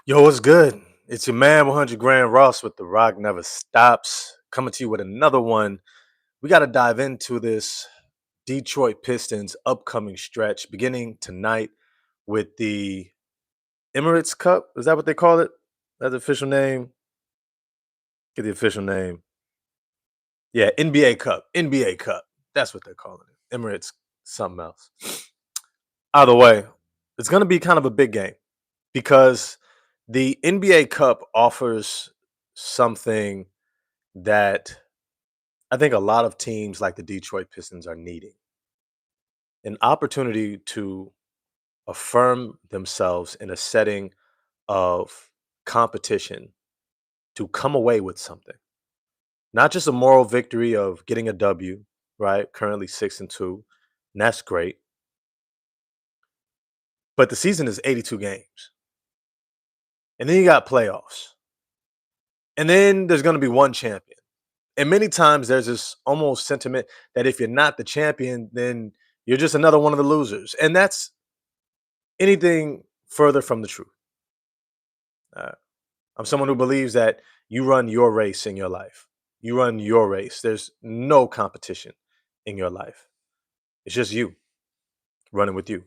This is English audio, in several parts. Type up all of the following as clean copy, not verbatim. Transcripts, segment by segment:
Yo, what's good? It's your man 100 Grand Ross with The Rock Never Stops, coming to you with another one. We got to dive into this Detroit Pistons upcoming stretch beginning tonight with the Emirates Cup. Is that what they call it? That's the official name? Get the official name. Yeah, NBA Cup. NBA Cup. That's what they're calling it. Emirates, something else. Either way, it's going to be kind of a big game because the NBA Cup offers something that I think a lot of teams like the Detroit Pistons are needing an opportunity to affirm themselves in a setting of competition to come away with something. Not just a moral victory of getting a W, right? Currently 6-2, and that's great. But the season is 82 games. And then you got playoffs. And then there's going to be one champion. And many times there's this almost sentiment that if you're not the champion, then you're just another one of the losers. And that's anything further from the truth. Uh, I'm someone who believes that you run your race in your life. You run your race. There's no competition in your life. It's just you running with you.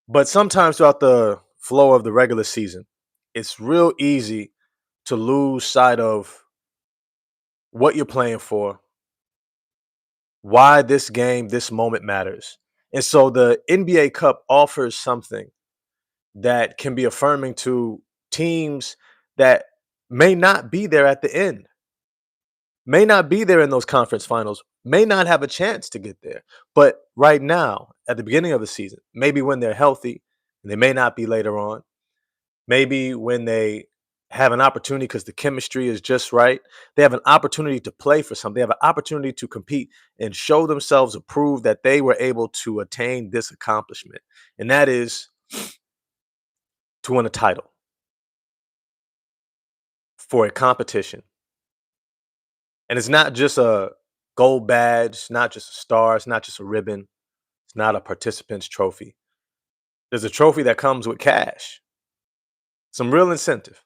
But sometimes throughout the flow of the regular season, it's real easy to lose sight of what you're playing for, why this game, this moment matters. And so the NBA Cup offers something that can be affirming to teams that may not be there at the end, may not be there in those conference finals, may not have a chance to get there. But right now, at the beginning of the season, maybe when they're healthy, and they may not be later on, maybe when they have an opportunity because the chemistry is just right, they have an opportunity to play for something, they have an opportunity to compete and show themselves and prove that they were able to attain this accomplishment. And that is to win a title for a competition. And it's not just a gold badge, it's not just a star, it's not just a ribbon, it's not a participant's trophy. There's a trophy that comes with cash, some real incentive.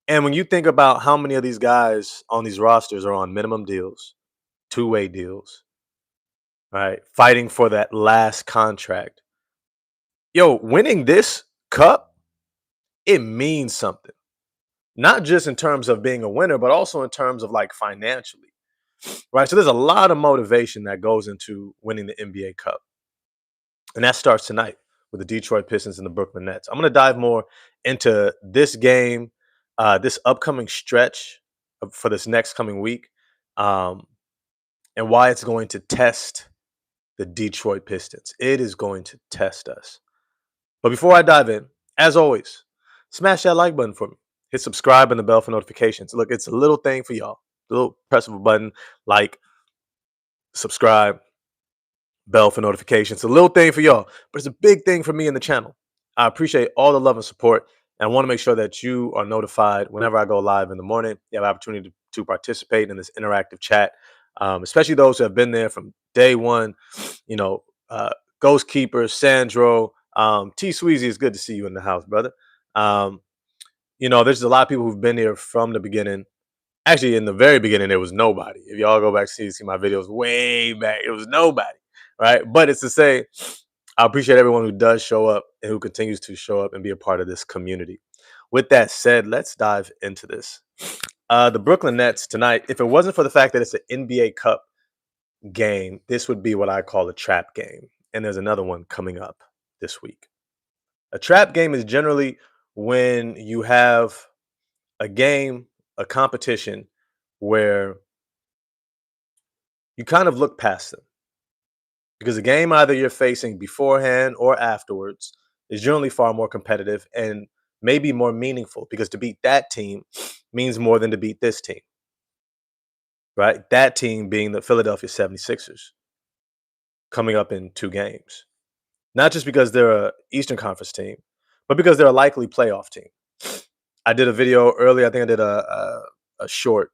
And when you think about how many of these guys on these rosters are on minimum deals, two-way deals, right? Fighting for that last contract. Yo, winning this cup, it means something. Not just in terms of being a winner, but also in terms of like financially. Right. So there's a lot of motivation that goes into winning the NBA Cup. And that starts tonight with the Detroit Pistons and the Brooklyn Nets. I'm going to dive more into this game, this upcoming stretch for this next coming week, um, and why it's going to test the Detroit Pistons. It is going to test us. But before I dive in, as always, smash that like button for me. Hit subscribe and the bell for notifications. Look, it's a little thing for y'all. A little press of a button, like, subscribe, bell for notifications. It's a little thing for y'all, but it's a big thing for me in the channel. I appreciate all the love and support, and I want to make sure that you are notified whenever I go live in the morning. You have an opportunity to participate in this interactive chat, especially those who have been there from day one. You know, Ghost Keeper, Sandro, T Sweezy. It's good to see you in the house, brother. Um, there's a lot of people who've been here from the beginning. Actually, in the very beginning, there was nobody. If y'all go back to see my videos way back, it was nobody, right? But it's to say, I appreciate everyone who does show up and who continues to show up and be a part of this community. With that said, let's dive into this. The Brooklyn Nets tonight, if it wasn't for the fact that it's an NBA Cup game, this would be what I call a trap game. And there's another one coming up this week. A trap game is generally when you have a game, a competition where you kind of look past them because the game either you're facing beforehand or afterwards is generally far more competitive and maybe more meaningful because to beat that team means more than to beat this team, right? That team being the Philadelphia 76ers coming up in two games. Not just because they're a Eastern Conference team, but because they're a likely playoff team. I did a video earlier. I think I did a short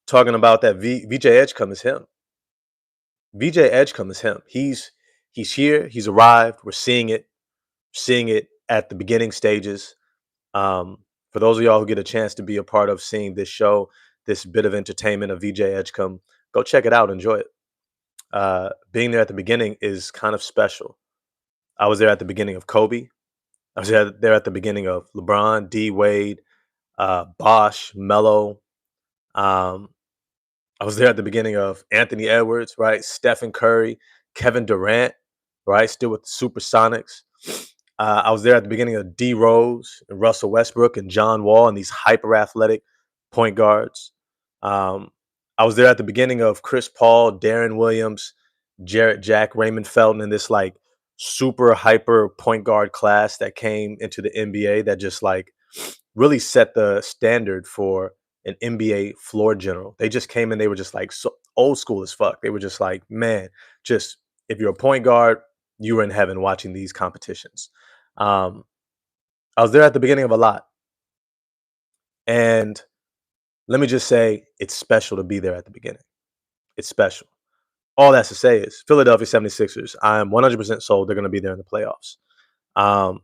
talking about that VJ Edgecombe is him. VJ Edgecombe is him. He's here. He's arrived. We're seeing it at the beginning stages. Um, for those of y'all who get a chance to be a part of seeing this show, this bit of entertainment of VJ Edgecombe, go check it out, enjoy it. Being there at the beginning is kind of special. I was there at the beginning of Kobe. I was there at the beginning of LeBron, D Wade, Bosh, Melo. Um, I was there at the beginning of Anthony Edwards, right? Stephen Curry, Kevin Durant, right? Still with the Supersonics. I was there at the beginning of D Rose and Russell Westbrook and John Wall and these hyper athletic point guards. Um, I was there at the beginning of Chris Paul, Darren Williams, Jarrett Jack, Raymond Felton, and this like super hyper point guard class that came into the NBA that just like really set the standard for an NBA floor general. They just came in, they were just like so old school as fuck. They were just like, man, just if you're a point guard, you were in heaven watching these competitions. Um, I was there at the beginning of a lot. And let me just say, it's special to be there at the beginning. It's special. All that's to say is Philadelphia 76ers, I'm 100% sold they're going to be there in the playoffs. I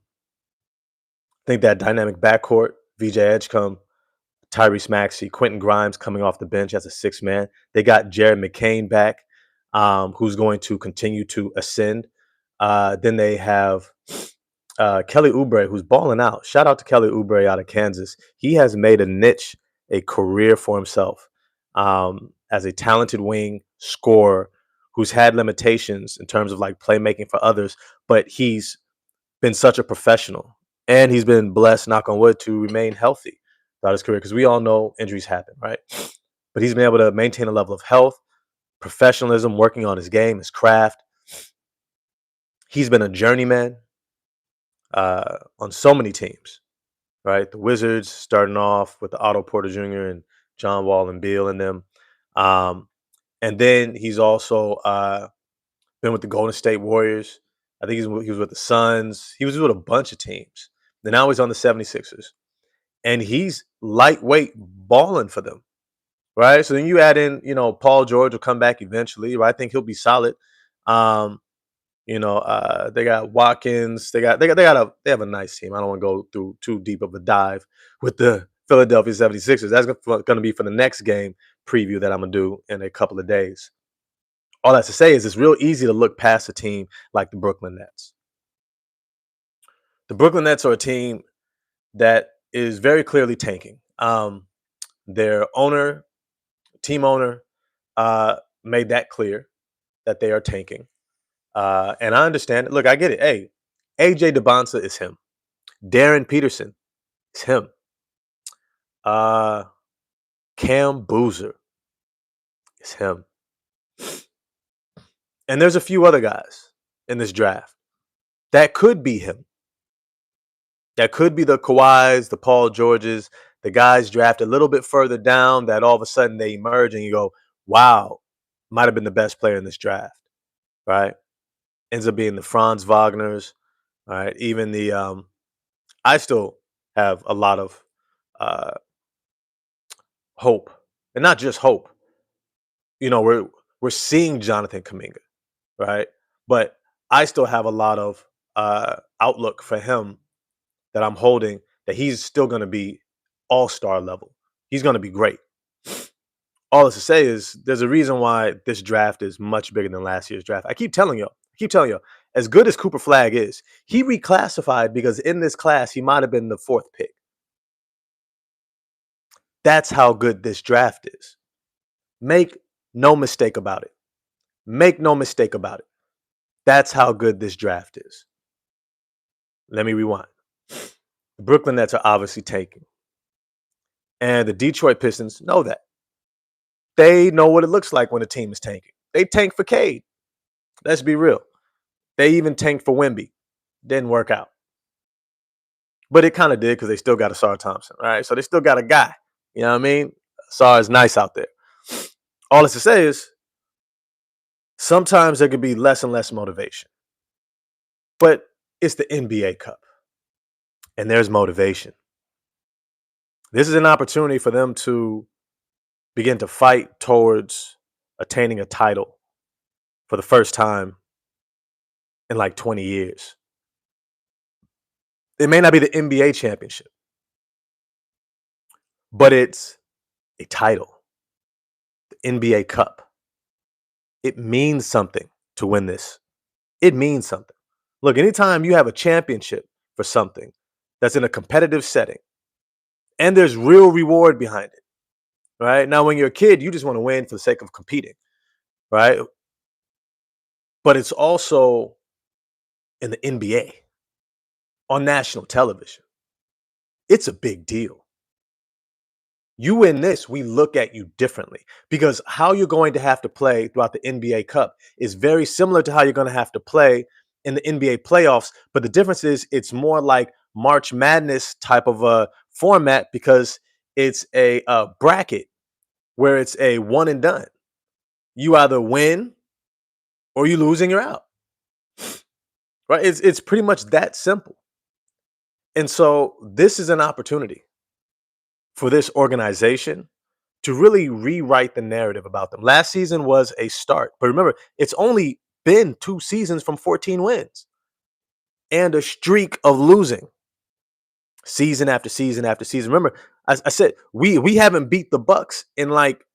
think that dynamic backcourt, VJ Edgecombe, Tyrese Maxey, Quentin Grimes coming off the bench as a sixth man. They got Jared McCain back, who's going to continue to ascend. Then they have Kelly Oubre, who's balling out. Shout out to Kelly Oubre out of Kansas. He has made a niche, a career for himself as a talented wing scorer who's had limitations in terms of like playmaking for others, but he's been such a professional and he's been blessed, knock on wood, to remain healthy throughout his career because we all know injuries happen, right? But he's been able to maintain a level of health, professionalism, working on his game, his craft. He's been a journeyman on so many teams, right? The Wizards starting off with the Otto Porter Jr. and John Wall and Beal and them. And then he's also been with the Golden State Warriors. I think he was with the Suns. He was with a bunch of teams. Then now he's on the 76ers. And he's lightweight balling for them, right? So then you add in, Paul George will come back eventually, right? I think he'll be solid. They got Watkins. They have a nice team. I don't want to go through too deep of a dive with the Philadelphia 76ers. That's going to be for the next game preview that I'm going to do in a couple of days. All that's to say is it's real easy to look past a team like the Brooklyn Nets. The Brooklyn Nets are a team that is very clearly tanking. Their team owner, made that clear that they are tanking. And I understand it. Look, I get it. Hey, AJ DeBonsa is him. Darren Peterson is him. Cam Boozer is him. And there's a few other guys in this draft that could be him. That could be the Kawhis, the Paul Georges, the guys drafted a little bit further down that all of a sudden they emerge and you go, wow, might have been the best player in this draft, right? Ends up being the Franz Wagners, right? Even the I still have a lot of hope, and not just hope. We're seeing Jonathan Kuminga, right? But I still have a lot of outlook for him that I'm holding that he's still going to be all-star level. He's going to be great. All this to say is there's a reason why this draft is much bigger than last year's draft. I keep telling you, as good as Cooper Flagg is, he reclassified because in this class, he might have been the fourth pick. That's how good this draft is. Make no mistake about it. Make no mistake about it. That's how good this draft is. Let me rewind. The Brooklyn Nets are obviously tanking. And the Detroit Pistons know that. They know what it looks like when a team is tanking. They tank for Cade. Let's be real. They even tanked for Wemby. Didn't work out. But it kind of did because they still got Asar Thompson, right? So they still got a guy. You know what I mean? Asar is nice out there. All this to say is sometimes there could be less and less motivation. But it's the NBA Cup. And there's motivation. This is an opportunity for them to begin to fight towards attaining a title for the first time in like 20 years. It may not be the NBA championship, but it's a title, the NBA Cup. It means something to win this. It means something. Look, anytime you have a championship for something that's in a competitive setting and there's real reward behind it, right? Now, when you're a kid, you just want to win for the sake of competing, right? But it's also in the NBA on national television. It's a big deal. You win this, we look at you differently because how you're going to have to play throughout the NBA Cup is very similar to how you're going to have to play in the NBA playoffs. But the difference is it's more like March Madness type of a format because it's a bracket where it's a one and done. You either win or you lose and you're out. Right? It's pretty much that simple. And so this is an opportunity for this organization to really rewrite the narrative about them. Last season was a start, but remember, it's only been 2 seasons from 14 wins and a streak of losing season after season after season. Remember, I said we haven't beat the Bucks in like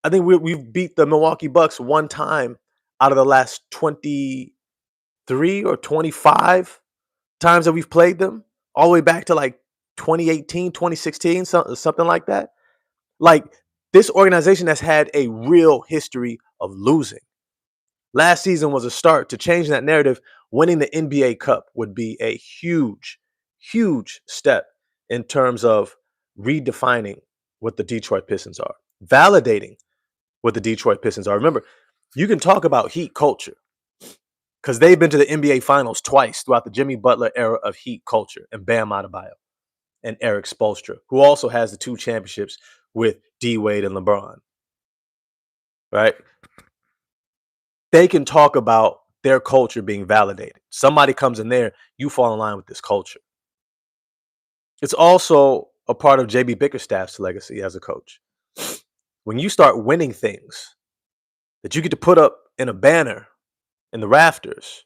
I think we've beat the Milwaukee Bucks one time out of the last 23 or 25 times that we've played them, all the way back to like 2018, 2016, something like that. Like this organization has had a real history of losing. Last season was a start to change that narrative. Winning the NBA Cup would be a huge, huge step in terms of redefining what the Detroit Pistons are, validating what the Detroit Pistons are. Remember, you can talk about Heat culture because they've been to the NBA Finals twice throughout the Jimmy Butler era of Heat culture and Bam Adebayo and Eric Spoelstra, who also has the 2 championships with D Wade and LeBron. Right? They can talk about their culture being validated. Somebody comes in there, you fall in line with this culture. It's also a part of JB Bickerstaff's legacy as a coach. When you start winning things that you get to put up in a banner in the rafters,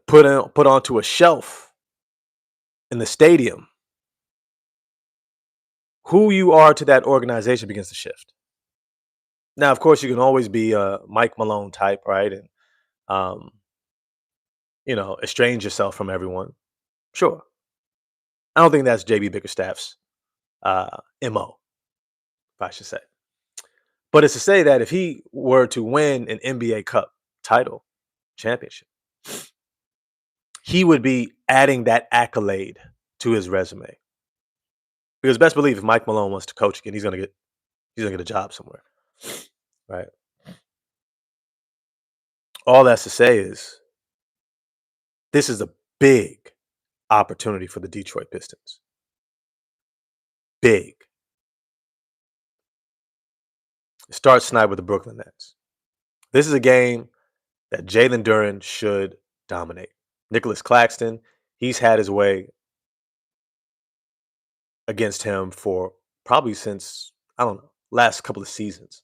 put onto a shelf in the stadium, who you are to that organization begins to shift. Now, of course, you can always be a Mike Malone type, right? And um, estrange yourself from everyone. Sure. I don't think that's JB Bickerstaff's MO, if I should say. But it's to say that if he were to win an NBA Cup title championship, he would be adding that accolade to his resume. Because best believe if Mike Malone wants to coach again, he's gonna get a job somewhere. Right. All that's to say is this is a big opportunity for the Detroit Pistons. Big. It starts tonight with the Brooklyn Nets. This is a game that Jalen Duren should dominate. Nicholas Claxton, he's had his way against him for probably since, I don't know, last couple of seasons.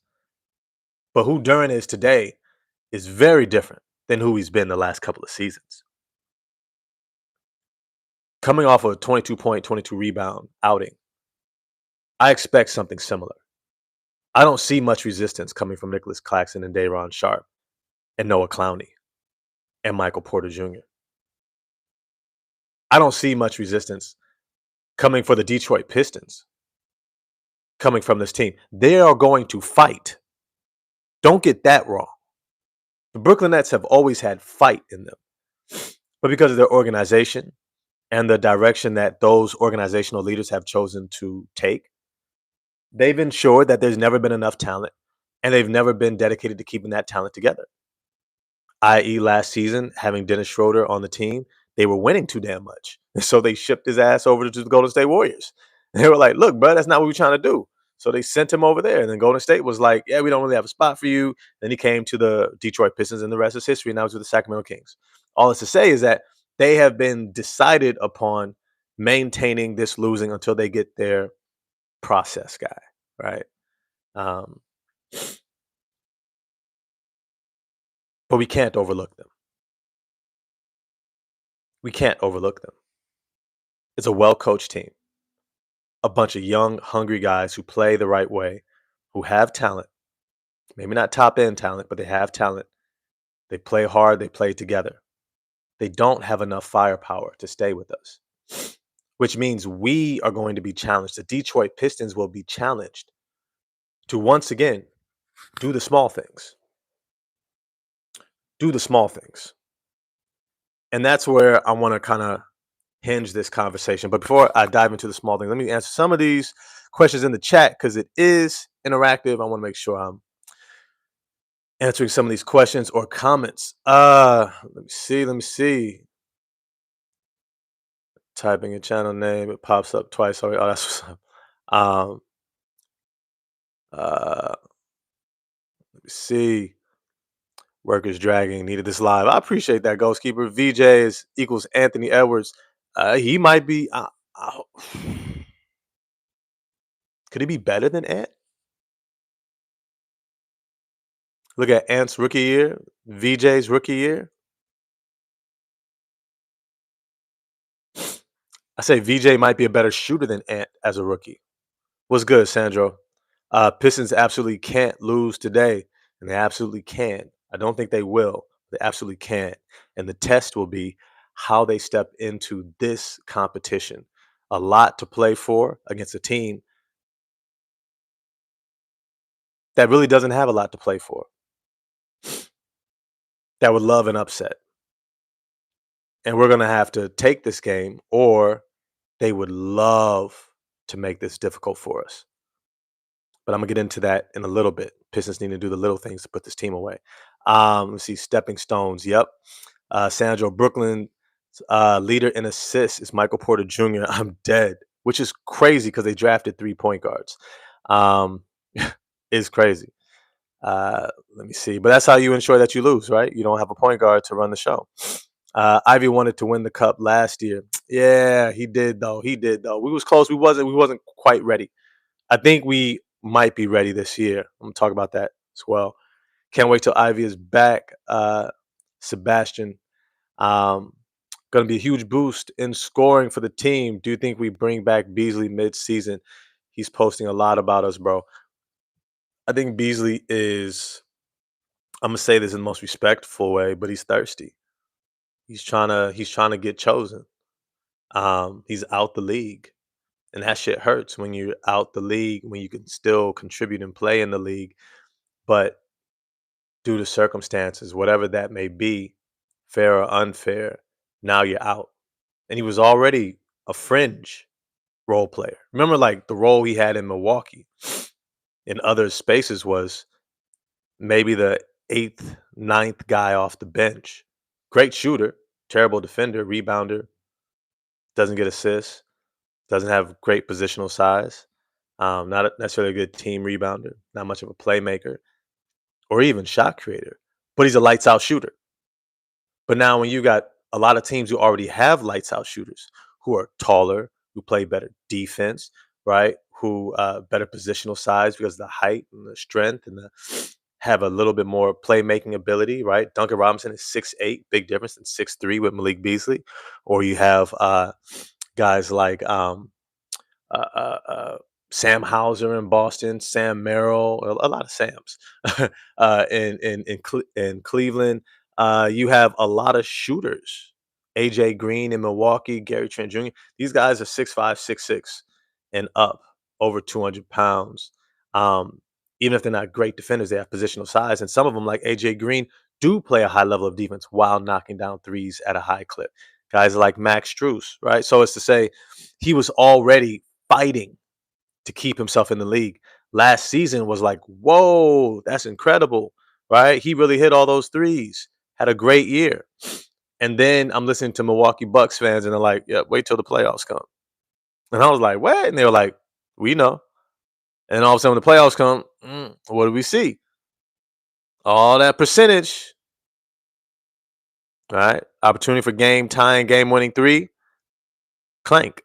But who Duren is today is very different than who he's been the last couple of seasons. Coming off of a 22 point, 22 rebound outing, I expect something similar. I don't see much resistance coming from Nicholas Claxton and Day'Ron Sharpe and Noah Clowney and Michael Porter Jr. I don't see much resistance coming for the Detroit Pistons, coming from this team. They are going to fight. Don't get that wrong. The Brooklyn Nets have always had fight in them. But because of their organization and the direction that those organizational leaders have chosen to take, they've ensured that there's never been enough talent and they've never been dedicated to keeping that talent together. I.e., last season, having Dennis Schroeder on the team, they were winning too damn much. And so they shipped his ass over to the Golden State Warriors. And they were like, look, bro, that's not what we're trying to do. So they sent him over there. And then Golden State was like, yeah, we don't really have a spot for you. Then he came to the Detroit Pistons, and the rest is history. Now he's with the Sacramento Kings. All this to say is that they have been decided upon maintaining this losing until they get their process guy, right? Um, but we can't overlook them. We can't overlook them. It's a well-coached team, a bunch of young, hungry guys who play the right way, who have talent. Maybe not top-end talent, but they have talent. They play hard, they play together. They don't have enough firepower to stay with us, which means we are going to be challenged. The Detroit Pistons will be challenged to once again do the small things. Do the small things. And that's where I want to kind of hinge this conversation. But before I dive into the small things, let me answer some of these questions in the chat because it is interactive. I want to make sure I'm answering some of these questions or comments. Let me see. Typing a channel name, it pops up twice. Sorry. Oh, that's what's up. Um, uh, let me see. Workers dragging needed this live. I appreciate that, Ghostkeeper. VJ is equals Anthony Edwards. He might be. Could he be better than Ant? Look at Ant's rookie year, VJ's rookie year. I say VJ might be a better shooter than Ant as a rookie. What's good, Sandro? Pistons absolutely can't lose today, and they absolutely can. I don't think they will. They absolutely can. And the test will be how they step into this competition. A lot to play for against a team that really doesn't have a lot to play for, that would love an upset. And we're going to have to take this game, or they would love to make this difficult for us. But I'm gonna get into that in a little bit. Pistons need to do the little things to put this team away. Let's see, stepping stones. Yep. Sandro, Brooklyn leader in assists is Michael Porter Jr. I'm dead, which is crazy because they drafted 3 point guards. Um, is crazy. Let me see, but that's how you ensure that you lose, right? You don't have a point guard to run the show. Ivy wanted to win the cup last year. Yeah, he did though. He did though. We was close. We wasn't quite ready. I think we might be ready this year. I'm gonna talk about that as well. Can't wait till Ivy is back. Sebastian, um, gonna be a huge boost in scoring for the team. Do you think we bring back Beasley mid-season? He's posting a lot about us, bro. I think Beasley is. I'm gonna say this in the most respectful way, but he's thirsty. He's trying to get chosen. He's out the league. And that shit hurts when you're out the league, when you can still contribute and play in the league. But due to circumstances, whatever that may be, fair or unfair, now you're out. And he was already a fringe role player. Remember, like the role he had in Milwaukee in other spaces was maybe the eighth, ninth guy off the bench. Great shooter, terrible defender, rebounder, doesn't get assists, doesn't have great positional size. Not necessarily a good team rebounder, not much of a playmaker or even shot creator, but he's a lights out shooter. But now when you got a lot of teams who already have lights out shooters who are taller, who play better defense, right? Who better positional size because of the height and the strength and the have a little bit more playmaking ability, right? Duncan Robinson is 6'8", big difference than 6'3" with Malik Beasley. Or you have guys like uh, uh, uh, Sam Hauser in Boston, Sam Merrill, a lot of Sams in Cleveland. You have a lot of shooters. AJ Green in Milwaukee, Gary Trent Jr. These guys are 6'5", 6'6", and up, over 200 pounds. Um, Even if they're not great defenders, they have positional size. And some of them, like AJ Green, do play a high level of defense while knocking down threes at a high clip. Guys like Max Strus, right? So it's to say he was already fighting to keep himself in the league. Last season was like, whoa, that's incredible, right? He really hit all those threes, had a great year. And then I'm listening to Milwaukee Bucks fans, and they're like, yeah, wait till the playoffs come. And I was like, what? And they were like, we know. And all of a sudden, when the playoffs come, what do we see? All that percentage, right? Opportunity for game tying, game winning three, clank.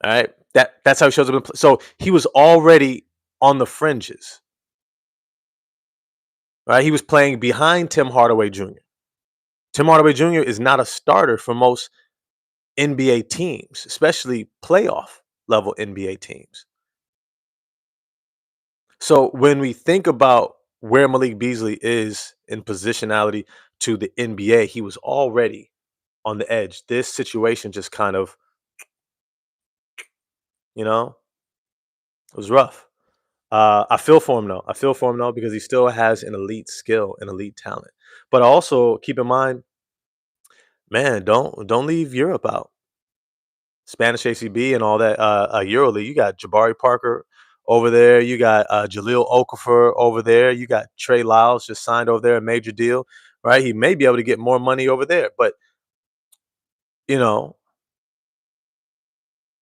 All right. That's how he shows up. So he was already on the fringes, right? He was playing behind Tim Hardaway Jr. Tim Hardaway Jr. is not a starter for most NBA teams, especially playoff level NBA teams. So when we think about where Malik Beasley is in positionality to the NBA, he was already on the edge. This situation just kind of, you know, it was rough. I feel for him though. I feel for him though because he still has an elite skill and elite talent. But also keep in mind, man, don't leave Europe out. Spanish ACB and all that. EuroLeague. You got Jabari Parker over there. You got Jaleel Okafor over there. You got Trey Lyles just signed over there, a major deal, right? He may be able to get more money over there, but you know,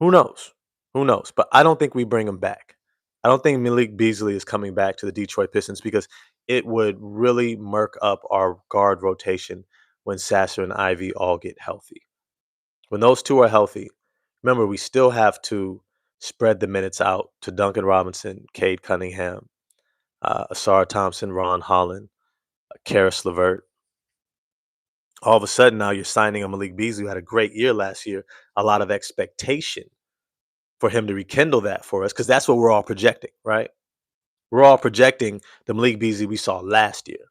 who knows? Who knows? But I don't think we bring him back. I don't think Malik Beasley is coming back to the Detroit Pistons because it would really murk up our guard rotation when Sasser and Ivy all get healthy. When those two are healthy, remember we still have to spread the minutes out to Duncan Robinson, Cade Cunningham, Asar Thompson, Ron Holland, Karis LeVert. All of a sudden now you're signing a Malik Beasley who had a great year last year, a lot of expectation for him to rekindle that for us because that's what we're all projecting, right? We're all projecting the Malik Beasley we saw last year.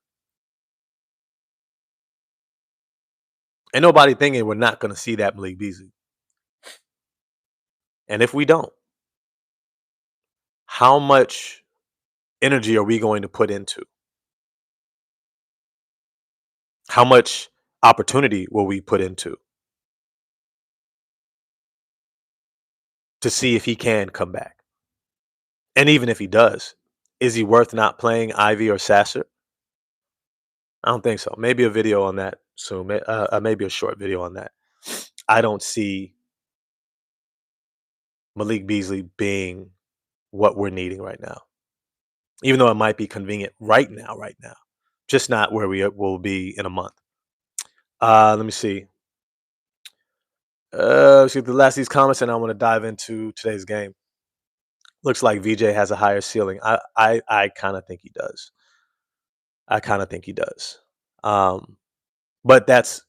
Ain't nobody thinking we're not going to see that Malik Beasley. And if we don't, how much energy are we going to put into? How much opportunity will we put into to see if he can come back? And even if he does, is he worth not playing Ivy or Sasser? I don't think so. Maybe a video on that soon. Maybe a short video on that. I don't see Malik Beasley being what we're needing right now, even though it might be convenient right now, just not where we will be in a month. Let me see. See the last of these comments, and I want to dive into today's game. Looks like VJ has a higher ceiling. I kind of think he does. I kind of think he does. Um, but that's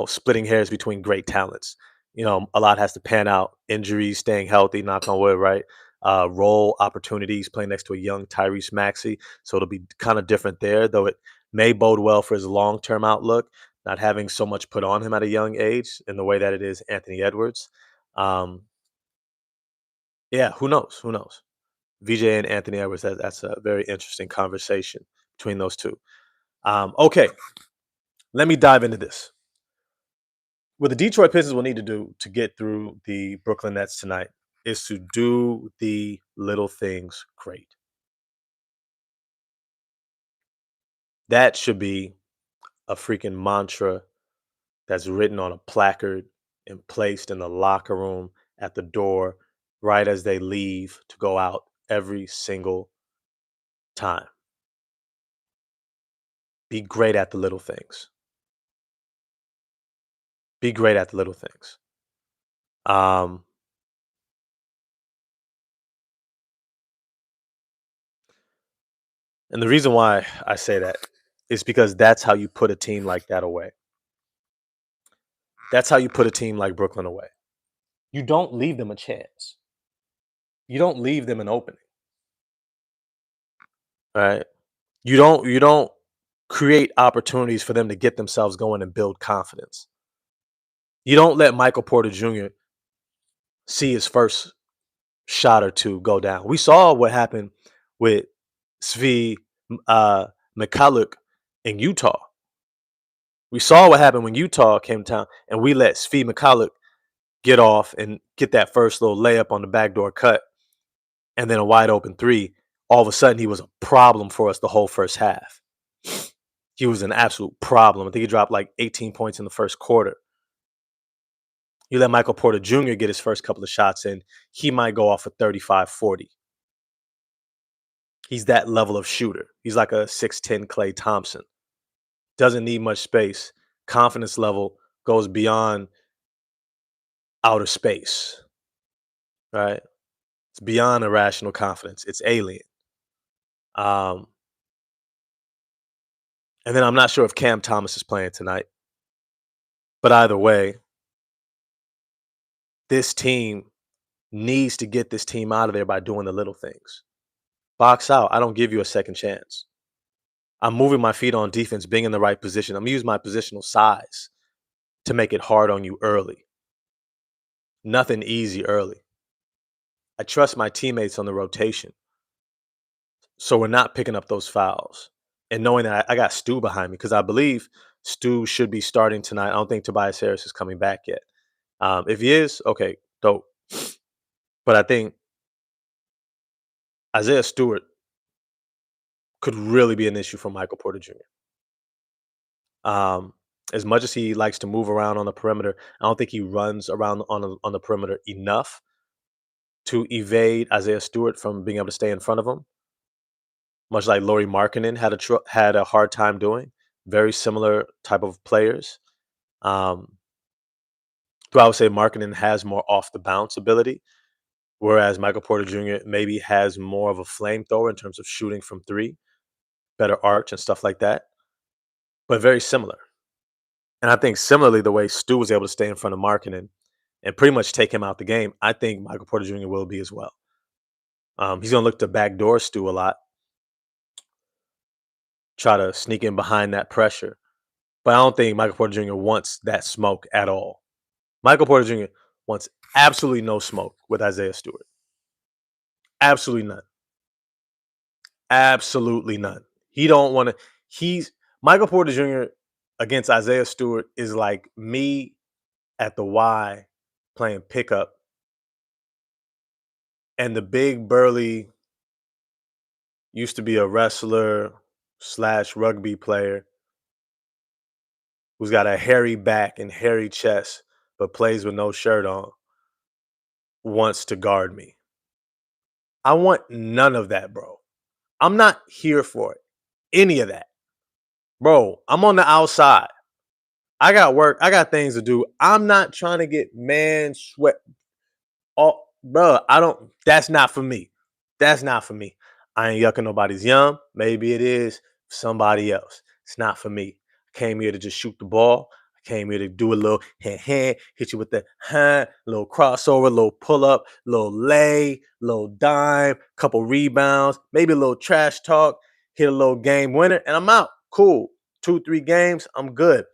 splitting hairs between great talents. A lot has to pan out. Injuries, staying healthy, knock on wood, right? Role opportunities, playing next to a young Tyrese Maxey, so it'll be kind of different there. Though it may bode well for his long-term outlook, not having so much put on him at a young age in the way that it is Anthony Edwards. Um, yeah, who knows? Who knows? VJ and Anthony Edwards. That's a very interesting conversation between those two. Okay, let me dive into this. What the Detroit Pistons will need to do to get through the Brooklyn Nets tonight is to do the little things great. That should be a freaking mantra that's written on a placard and placed in the locker room at the door right as they leave to go out every single time. Be great at the little things. Be great at the little things. Um, and the reason why I say that is because that's how you put a team like that away. That's how you put a team like Brooklyn away. You don't leave them a chance. You don't leave them an opening. Right? You don't create opportunities for them to get themselves going and build confidence. You don't let Michael Porter Jr. see his first shot or two go down. We saw what happened with Svi Mikhailiuk in Utah. We saw what happened when Utah came to town, and we let Svi Mikhailiuk get off and get that first little layup on the backdoor cut, and then a wide open three. All of a sudden, he was a problem for us the whole first half. He was an absolute problem. I think he dropped like 18 points in the first quarter. You let Michael Porter Jr. get his first couple of shots in, he might go off for 35, 40. He's that level of shooter. He's like a 6'10 Klay Thompson. Doesn't need much space. Confidence level goes beyond outer space, right? It's beyond irrational confidence. It's alien. Um, and then I'm not sure if Cam Thomas is playing tonight. But either way, this team needs to get this team out of there by doing the little things. Box out. I don't give you a second chance. I'm moving my feet on defense, being in the right position. I'm using my positional size to make it hard on you early. Nothing easy early. I trust my teammates on the rotation. So we're not picking up those fouls. And knowing that I got Stu behind me, because I believe Stu should be starting tonight. I don't think Tobias Harris is coming back yet. If he is, okay, dope. But I think Isaiah Stewart could really be an issue for Michael Porter Jr. As much as he likes to move around on the perimeter, I don't think he runs around on the perimeter enough to evade Isaiah Stewart from being able to stay in front of him. Much like Lauri Markkanen had a hard time doing. Very similar type of players. So I would say Markkanen has more off the bounce ability, whereas Michael Porter Jr. maybe has more of a flamethrower in terms of shooting from three, better arch and stuff like that, but very similar. And I think similarly, the way Stu was able to stay in front of Markkanen and pretty much take him out the game, I think Michael Porter Jr. will be as well. He's going to look to backdoor Stu a lot, try to sneak in behind that pressure. But I don't think Michael Porter Jr. wants that smoke at all. Michael Porter Jr. wants absolutely no smoke with Isaiah Stewart. Absolutely none. Absolutely none. He don't want to. He's Michael Porter Jr. against Isaiah Stewart is like me at the Y playing pickup, and the big burly used to be a wrestler slash rugby player who's got a hairy back and hairy chest, but plays with no shirt on, wants to guard me. I want none of that, bro. I'm not here for it. Any of that. Bro, I'm on the outside. I got work. I got things to do. I'm not trying to get man sweat. Oh, bro, I don't. That's not for me. That's not for me. I ain't yucking nobody's yum. Maybe it is for somebody else. It's not for me. I came here to just shoot the ball. I came here to do a little hand, hit you with the hand, little crossover, little pull up, little lay, little dime, couple rebounds, maybe a little trash talk, hit a little game winner, and I'm out. Cool. 2-3 games, I'm good.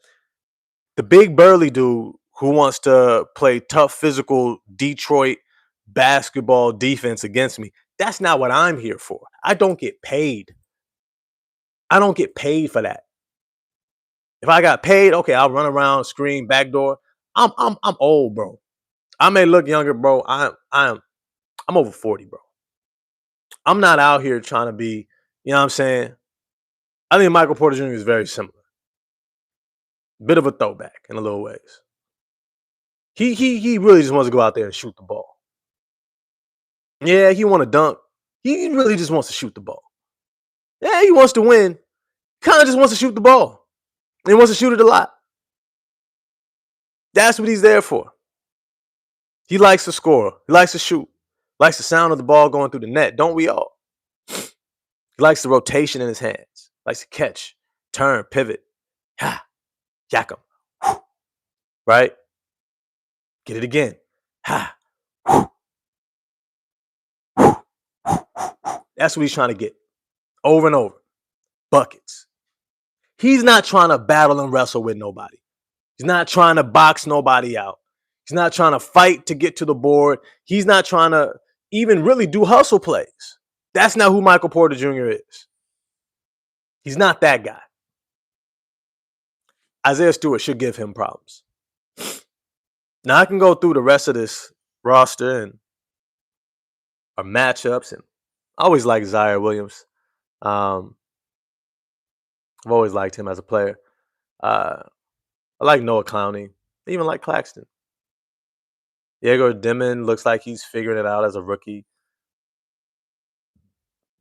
The big burly dude who wants to play tough physical Detroit basketball defense against me, that's not what I'm here for. I don't get paid. I don't get paid for that. If I got paid, okay, I'll run around, scream, backdoor. I'm old, bro. I may look younger, bro. I'm over 40, bro. I'm not out here trying to be, you know what I'm saying? I think Michael Porter Jr. is very similar. Bit of a throwback in a little ways. He really just wants to go out there and shoot the ball. Yeah, he want to dunk. He really just wants to shoot the ball. Yeah, he wants to win. Kind of just wants to shoot the ball. He wants to shoot it a lot. That's what he's there for. He likes to score. He likes to shoot. Likes the sound of the ball going through the net. Don't we all? He likes the rotation in his hands. Likes to catch, turn, pivot. Ha, yak him. Right? Get it again. Ha. That's what he's trying to get. Over and over. Buckets. He's not trying to battle and wrestle with nobody. He's not trying to box nobody out. He's not trying to fight to get to the board. He's not trying to even really do hustle plays. That's not who Michael Porter Jr. is. He's not that guy. Isaiah Stewart should give him problems. Now I can go through the rest of this roster and our matchups, and I always like Zaire Williams. I've always liked him as a player. I like Noah Clowney. I even like Claxton. Diego Dimon looks like he's figuring it out as a rookie.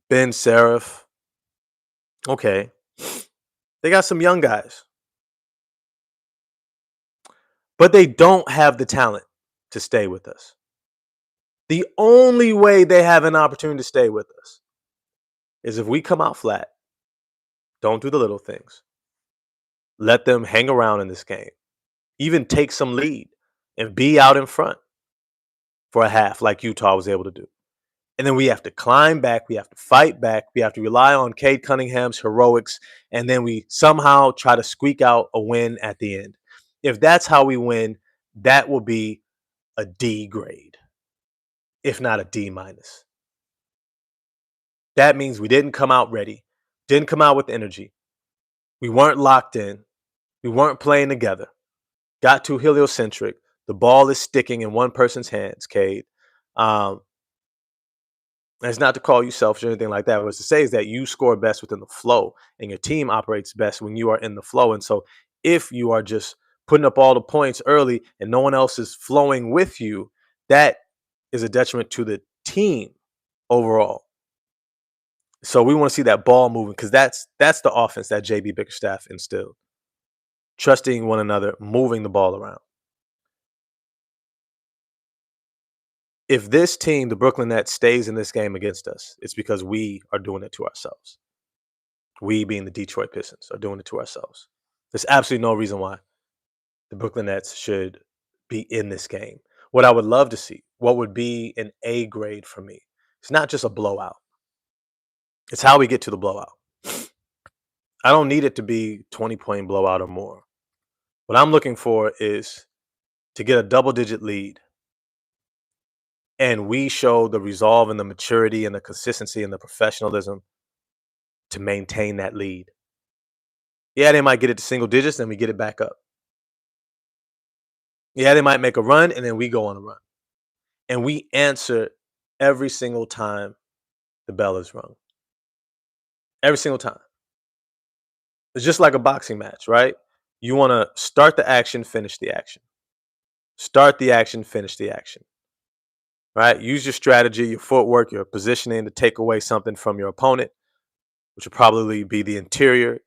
Ben Seraph. Okay. They got some young guys. But they don't have the talent to stay with us. The only way they have an opportunity to stay with us is if we come out flat, don't do the little things, let them hang around in this game, even take some lead and be out in front for a half like Utah was able to do. And then we have to climb back, we have to fight back, we have to rely on Cade Cunningham's heroics, and then we somehow try to squeak out a win at the end. If that's how we win, that will be a D grade, if not a D minus. That means we didn't come out ready, didn't come out with energy. We weren't locked in. We weren't playing together. Got too heliocentric. The ball is sticking in one person's hands, Cade. Um, and it's not to call you selfish or anything like that. What it's to say is that you score best within the flow, and your team operates best when you are in the flow. And so, if you are just putting up all the points early and no one else is flowing with you, that is a detriment to the team overall. So we want to see that ball moving because that's the offense that JB Bickerstaff instilled. Trusting one another, moving the ball around. If this team, the Brooklyn Nets, stays in this game against us, it's because we are doing it to ourselves. We, being the Detroit Pistons, are doing it to ourselves. There's absolutely no reason why the Brooklyn Nets should be in this game. What I would love to see, what would be an A grade for me, it's not just a blowout. It's how we get to the blowout. I don't need it to be 20-point blowout or more. What I'm looking for is to get a double-digit lead, and we show the resolve and the maturity and the consistency and the professionalism to maintain that lead. Yeah, they might get it to single digits, and we get it back up. Yeah, they might make a run, and then we go on a run. And we answer every single time the bell is rung. Every single time. It's just like a boxing match, right? You want to start the action, finish the action. Start the action, finish the action. Right? Use your strategy, your footwork, your positioning to take away something from your opponent, which would probably be the interior.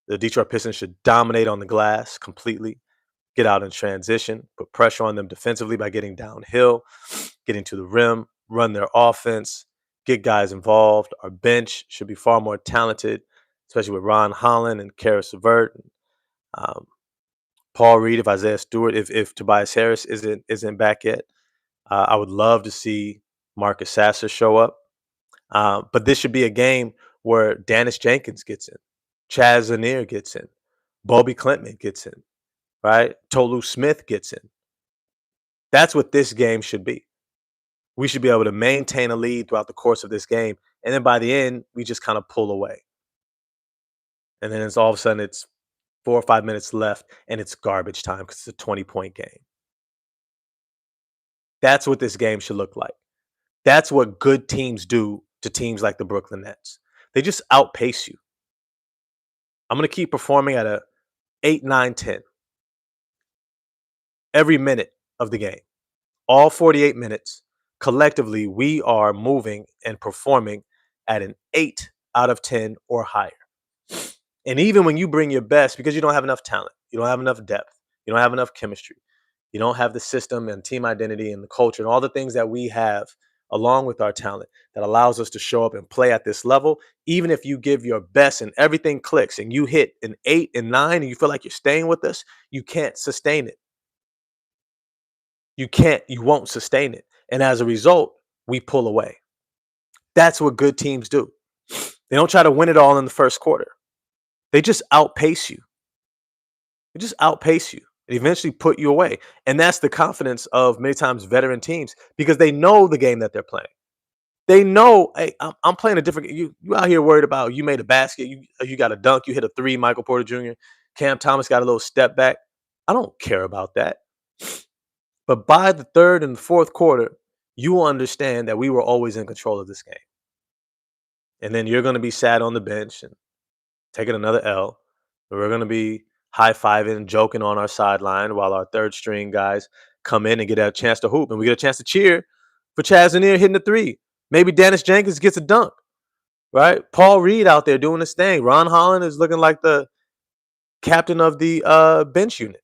The Detroit Pistons should dominate on the glass completely, get out in transition, put pressure on them defensively by getting downhill, getting to the rim, run their offense, get guys involved. Our bench should be far more talented, especially with Ron Holland and Karis LeVert, um, Paul Reed, if Isaiah Stewart, if Tobias Harris isn't back yet. I would love to see Marcus Sasser show up. But this should be a game where Dennis Jenkins gets in, Chaz Zanir gets in, Bobby Clinton gets in, right? Tolu Smith gets in. That's what this game should be. We should be able to maintain a lead throughout the course of this game. And then by the end, we just kind of pull away. And then it's all of a sudden it's 4 or 5 minutes left and it's garbage time because it's a 20-point game. That's what this game should look like. That's what good teams do to teams like the Brooklyn Nets. They just outpace you. I'm going to keep performing at a 8, 9, 10 every minute of the game. All 48 minutes, collectively, we are moving and performing at an 8 out of 10 or higher. And even when you bring your best, because you don't have enough talent, you don't have enough depth, you don't have enough chemistry, you don't have the system and team identity and the culture and all the things that we have along with our talent that allows us to show up and play at this level. Even if you give your best and everything clicks and you hit an 8 and 9 and you feel like you're staying with us, you can't sustain it. You won't sustain it. And as a result, we pull away. That's what good teams do. They don't try to win it all in the first quarter. They just outpace you. They just outpace you and eventually put you away. And that's the confidence of many times veteran teams because they know the game that they're playing. They know, hey, I'm playing a different. You out here worried about you made a basket, you got a dunk, you hit a three, Michael Porter Jr., Cam Thomas got a little step back. I don't care about that. But by the third and the fourth quarter, you will understand that we were always in control of this game. And then you're going to be sat on the bench and taking another L. We're going to be high-fiving and joking on our sideline while our third string guys come in and get a chance to hoop. And we get a chance to cheer for Chaz Zanir hitting the three. Maybe Dennis Jenkins gets a dunk, right? Paul Reed out there doing his thing. Ron Holland is looking like the captain of the bench unit,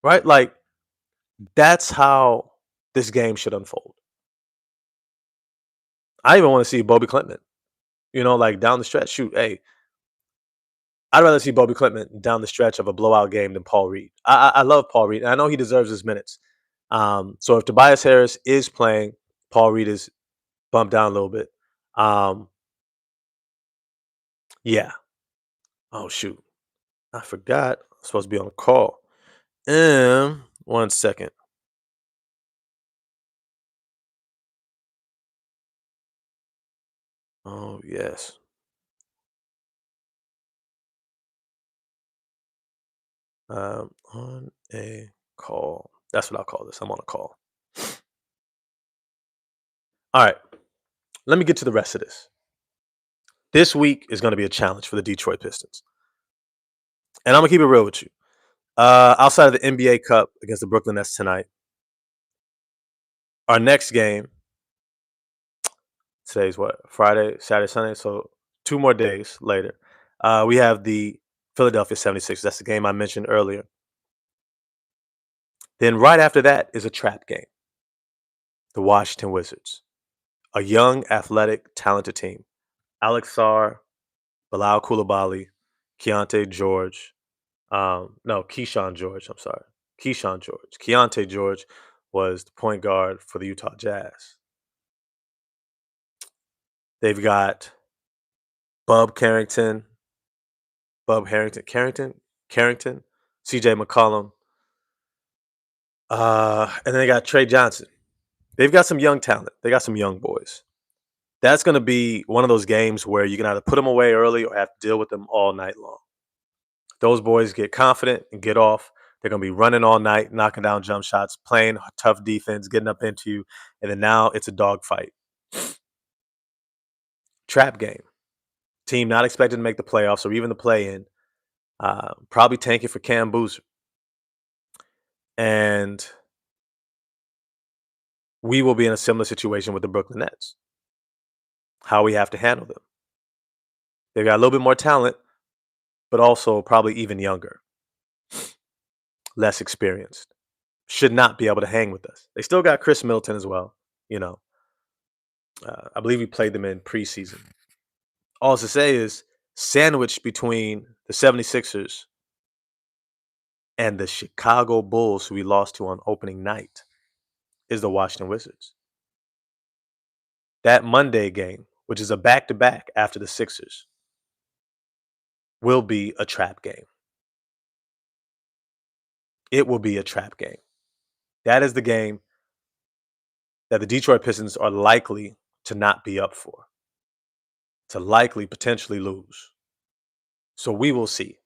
right? Like, that's how this game should unfold. I even want to see Bobby Clinton, like down the stretch. Shoot, hey, I'd rather see Bobby Clement down the stretch of a blowout game than Paul Reed. I love Paul Reed, and I know he deserves his minutes. So if Tobias Harris is playing, Paul Reed is bumped down a little bit. Um, yeah. Oh shoot, I forgot. I'm supposed to be on a call. 1 second. Oh yes. On a call. That's what I'll call this. I'm on a call. All right. Let me get to the rest of this. This week is going to be a challenge for the Detroit Pistons, and I'm gonna keep it real with you. Outside of the NBA Cup against the Brooklyn Nets tonight, our next game. Today's what? Friday, Saturday, Sunday. So 2 more days later, we have the Philadelphia 76ers. That's the game I mentioned earlier. Then right after that is a trap game. The Washington Wizards, a young, athletic, talented team. Alex Sarr, Bilal Coulibaly, Keontae George. No, Keyshawn George. I'm sorry. Keyshawn George. Keontae George was the point guard for the Utah Jazz. They've got Bub Carrington, Carrington, CJ McCollum, and then they got Trey Johnson. They've got some young talent. They got some young boys. That's going to be one of those games where you can either put them away early or have to deal with them all night long. Those boys get confident and get off. They're going to be running all night, knocking down jump shots, playing tough defense, getting up into you, and then now it's a dogfight. Trap game. Team not expected to make the playoffs or even the play-in. Probably tanking for Cam Boozer. And we will be in a similar situation with the Brooklyn Nets. How we have to handle them. They've got a little bit more talent, but also probably even younger, less experienced. Should not be able to hang with us. They still got Chris Middleton as well. You know, I believe we played them in preseason. All to say is sandwiched between the 76ers and the Chicago Bulls, who we lost to on opening night, is the Washington Wizards. That Monday game, which is a back-to-back after the Sixers, will be a trap game. It will be a trap game. That is the game that the Detroit Pistons are likely to not be up for, to likely potentially lose. So we will see.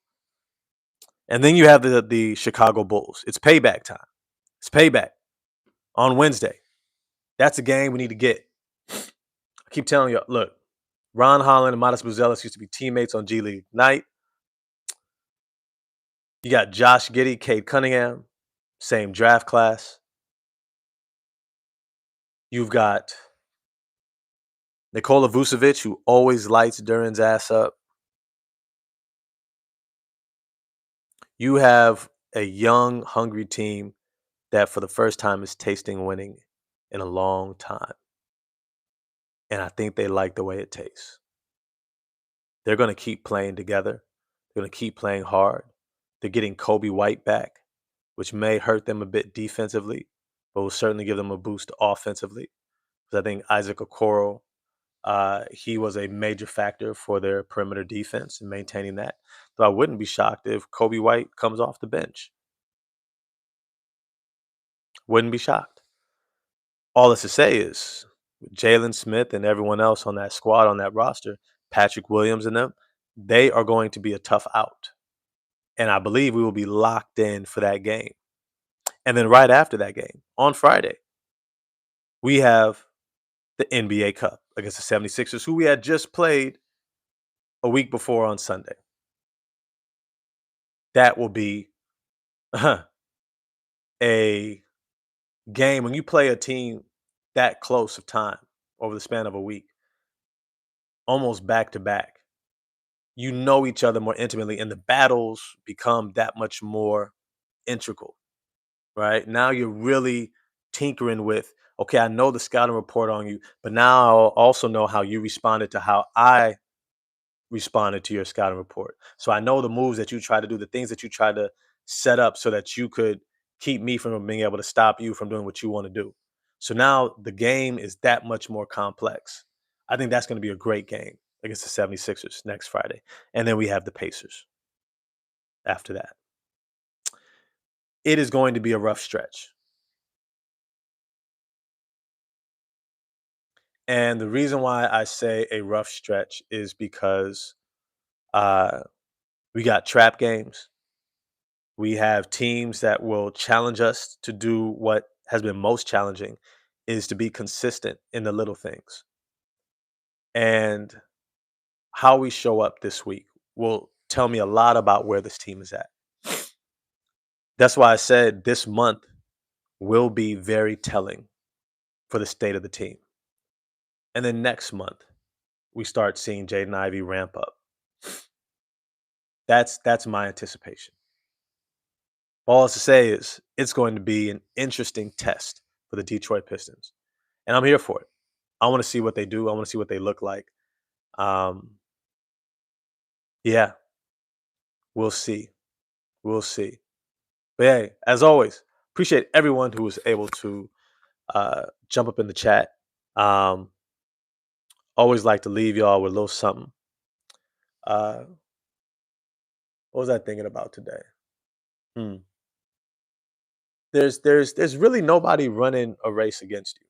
And then you have the Chicago Bulls. It's payback time. It's payback on Wednesday. That's a game we need to get. I keep telling you, look, Ron Holland and Modest Buzelis used to be teammates on G League Night. You got Josh Giddey, Cade Cunningham, same draft class. You've got Nikola Vucevic, who always lights Duran's ass up. You have a young, hungry team that for the first time is tasting winning in a long time. And I think they like the way it tastes. They're going to keep playing together. They're going to keep playing hard. They're getting Kobe White back, which may hurt them a bit defensively, but will certainly give them a boost offensively. Because I think Isaac Okoro, he was a major factor for their perimeter defense and maintaining that. So I wouldn't be shocked if Kobe White comes off the bench. Wouldn't be shocked. All this to say is Jalen Smith and everyone else on that squad, on that roster, Patrick Williams and them, they are going to be a tough out. And I believe we will be locked in for that game. And then right after that game, on Friday, we have the NBA Cup against the 76ers, who we had just played a week before on Sunday. That will be a game when you play a team that close of time over the span of a week, almost back to back. You know each other more intimately, and the battles become that much more integral, right? Now you're really tinkering with, okay, I know the scouting report on you, but now I'll also know how you responded to how I responded to your scouting report. So I know the moves that you try to do, the things that you try to set up so that you could keep me from being able to stop you from doing what you want to do. So now the game is that much more complex. I think that's going to be a great game against the 76ers next Friday. And then we have the Pacers after that. It is going to be a rough stretch. And the reason why I say a rough stretch is because uh, we got trap games. We have teams that will challenge us to do what has been most challenging is to be consistent in the little things. And how we show up this week will tell me a lot about where this team is at. That's why I said this month will be very telling for the state of the team. And then next month, we start seeing Jaden Ivey ramp up. That's my anticipation. All else to say is it's going to be an interesting test for the Detroit Pistons. And I'm here for it. I want to see what they do. I want to see what they look like. Um, yeah, we'll see. We'll see. But hey, as always, appreciate everyone who was able to jump up in the chat. Um, always like to leave y'all with a little something. Uh, what was I thinking about today? Hmm. There's really nobody running a race against you.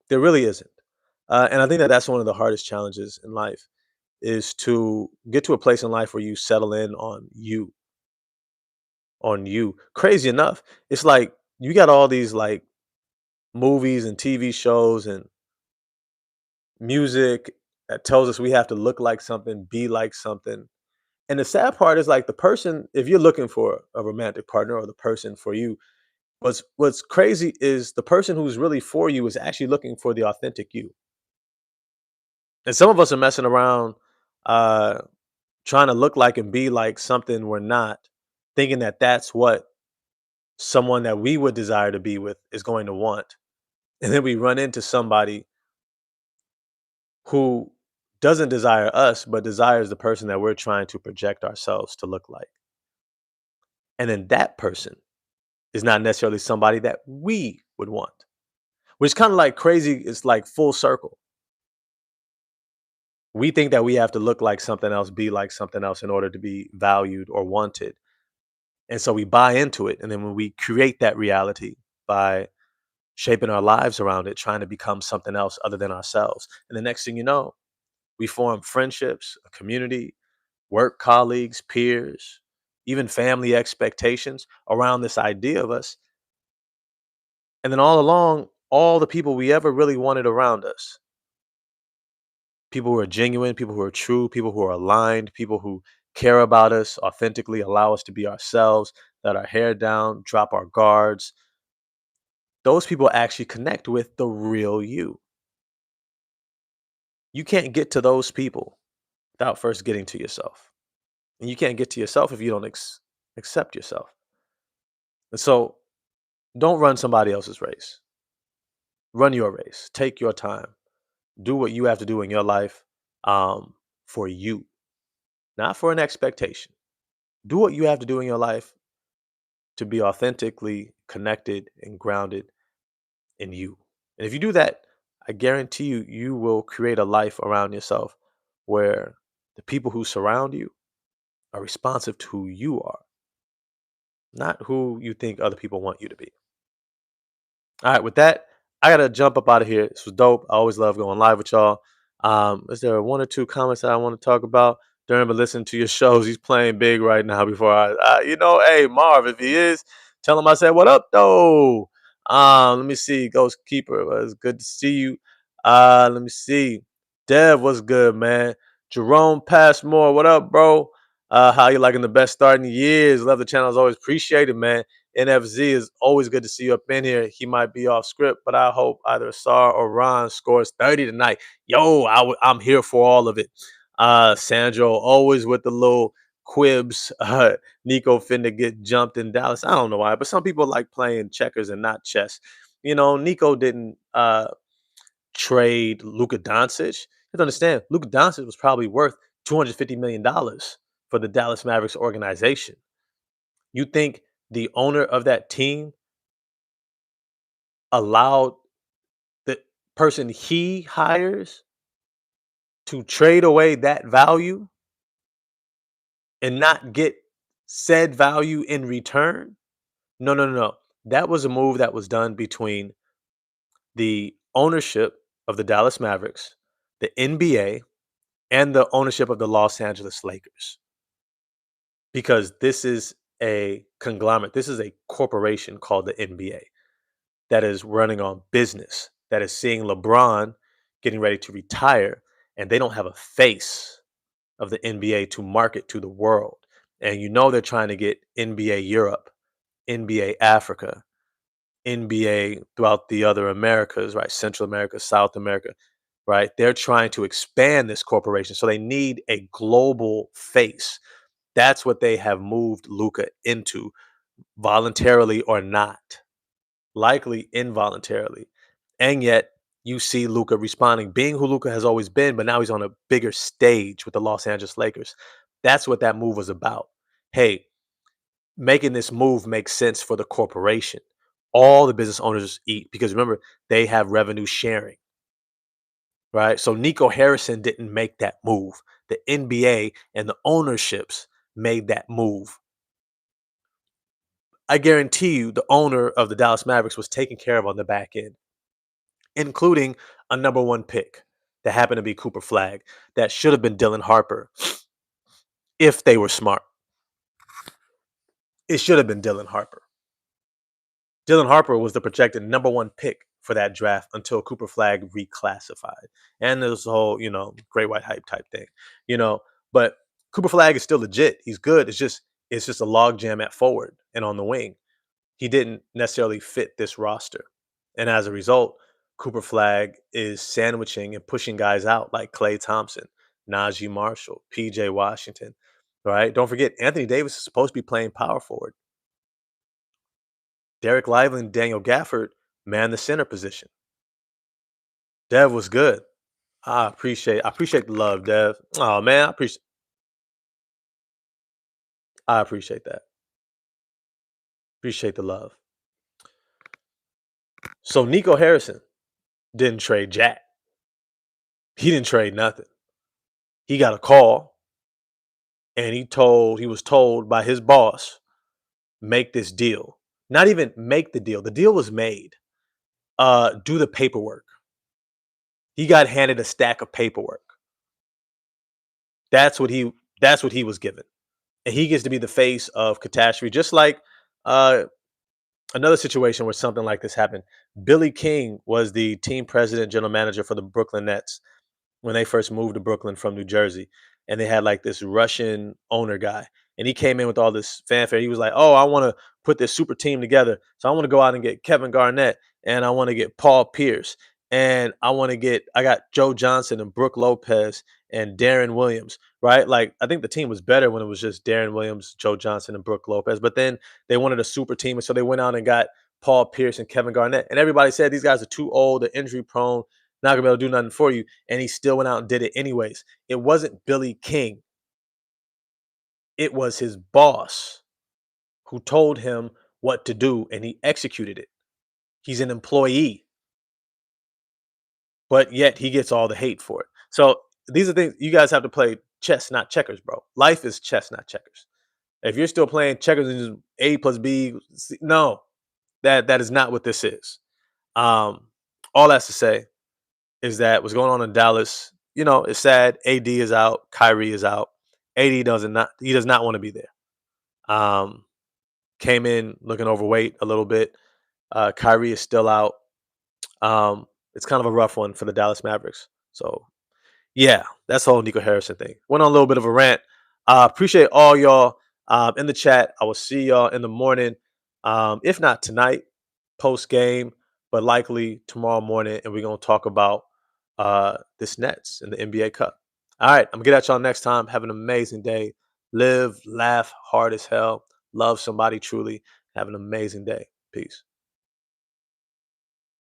There really isn't. And I think that that's one of the hardest challenges in life is to get to a place in life where you settle in on you. Crazy enough, it's like you got all these like movies and TV shows and music that tells us we have to look like something, be like something. And the sad part is like the person, if you're looking for a romantic partner or the person for you, what's crazy is the person who's really for you is actually looking for the authentic you. And some of us are messing around uh trying to look like and be like something we're not, thinking that that's what someone that we would desire to be with is going to want. And then we run into somebody who doesn't desire us, but desires the person that we're trying to project ourselves to look like. And then that person is not necessarily somebody that we would want, which is kind of like crazy. It's like full circle. We think that we have to look like something else, be like something else in order to be valued or wanted. And so we buy into it. And then when we create that reality by shaping our lives around it, trying to become something else other than ourselves. And the next thing you know, we form friendships, a community, work colleagues, peers, even family expectations around this idea of us. And then all along, all the people we ever really wanted around us, people who are genuine, people who are true, people who are aligned, people who care about us authentically, allow us to be ourselves, let our hair down, drop our guards. Those people actually connect with the real you. You can't get to those people without first getting to yourself. And you can't get to yourself if you don't accept yourself. And so don't run somebody else's race. Run your race. Take your time. Do what you have to do in your life for you, not for an expectation. Do what you have to do in your life to be authentically connected and grounded in you. And if you do that, I guarantee you, you will create a life around yourself where the people who surround you are responsive to who you are, not who you think other people want you to be. All right, with that, I gotta jump up out of here. This was dope. I always love going live with y'all. Is there one or two comments that I want to talk about during but listening to your shows? He's playing big right now. Before hey Marv, if he is, tell him I said what up though. Let me see, Ghost Keeper. It's good to see you. Let me see, Dev, what's good, man? Jerome Passmore, what up, bro? How you liking the best start in years? Love the channel as always. Appreciate it, man. NFZ is always good to see you up in here. He might be off script, but I hope either Sar or Ron scores 30 tonight. Yo, I'm here for all of it. Sandro always with the little quibs. Nico finna get jumped in Dallas. I don't know why, but some people like playing checkers and not chess. You know, Nico didn't trade Luka Doncic. You have to understand, Luka Doncic was probably worth $250 million for the Dallas Mavericks organization. You think the owner of that team allowed the person he hires to trade away that value and not get said value in return? No, no, no, no. That was a move that was done between the ownership of the Dallas Mavericks, the NBA, and the ownership of the Los Angeles Lakers. Because this is a conglomerate, this is a corporation called the NBA that is running on business, that is seeing LeBron getting ready to retire, and they don't have a face of the NBA to market to the world. And they're trying to get NBA Europe, NBA Africa, NBA throughout the other Americas, right? Central America, South America, right? They're trying to expand this corporation. So they need a global face. That's what they have moved Luca into, voluntarily or not, likely involuntarily. And yet you see Luca responding, being who Luca has always been, but now he's on a bigger stage with the Los Angeles Lakers. That's what that move was about. Hey, making this move makes sense for the corporation. All the business owners eat because remember, they have revenue sharing, right? So Nico Harrison didn't make that move. The NBA and the ownerships made that move. I guarantee you the owner of the Dallas Mavericks was taken care of on the back end, including a number one pick that happened to be Cooper Flag that should have been Dylan Harper if they were smart. It should have been Dylan Harper. Dylan Harper was the projected number one pick for that draft until Cooper Flag reclassified. And there's the whole, great white hype type thing, you know. But Cooper Flag is still legit. He's good. It's just a logjam at forward and on the wing. He didn't necessarily fit this roster. And as a result, Cooper Flag is sandwiching and pushing guys out like Klay Thompson, Najee Marshall, PJ Washington. Right? Don't forget, Anthony Davis is supposed to be playing power forward. Derek Lively and Daniel Gafford man the center position. Dev was good. I appreciate the love, Dev. Oh man, I appreciate that. Appreciate the love. So Nico Harrison didn't trade Jack. He didn't trade nothing. He got a call and he was told by his boss, make this deal. Not even make the deal. The deal was made. Do the paperwork. He got handed a stack of paperwork. That's what he was given. And he gets to be the face of catastrophe, just like uh, another situation where something like this happened. Billy King was the team president, general manager for the Brooklyn Nets when they first moved to Brooklyn from New Jersey. And they had like this Russian owner guy. And he came in with all this fanfare. He was like, oh, I want to put this super team together. So I want to go out and get Kevin Garnett and I want to get Paul Pierce. And I got Joe Johnson and Brooke Lopez and Darren Williams, right? Like, I think the team was better when it was just Darren Williams, Joe Johnson, and Brooke Lopez. But then they wanted a super team. And so they went out and got Paul Pierce and Kevin Garnett. And everybody said these guys are too old, they're injury prone, not gonna be able to do nothing for you. And he still went out and did it anyways. It wasn't Billy King. It was his boss who told him what to do and he executed it. He's an employee, but yet he gets all the hate for it. So these are things you guys have to play chess, not checkers, bro. Life is chess, not checkers. If you're still playing checkers and just A plus B, no, that is not what this is. Um, all that's to say is that what's going on in Dallas, it's sad. AD is out, Kyrie is out. AD does not want to be there. Um, Came in looking overweight a little bit. Kyrie is still out. It's kind of a rough one for the Dallas Mavericks. So yeah, that's the whole Nico Harrison thing. Went on a little bit of a rant. Appreciate all y'all in the chat. I will see y'all in the morning. If not tonight, post game, but likely tomorrow morning. And we're going to talk about this Nets and the NBA Cup. All right, I'm going to get at y'all next time. Have an amazing day. Live, laugh hard as hell. Love somebody truly. Have an amazing day. Peace.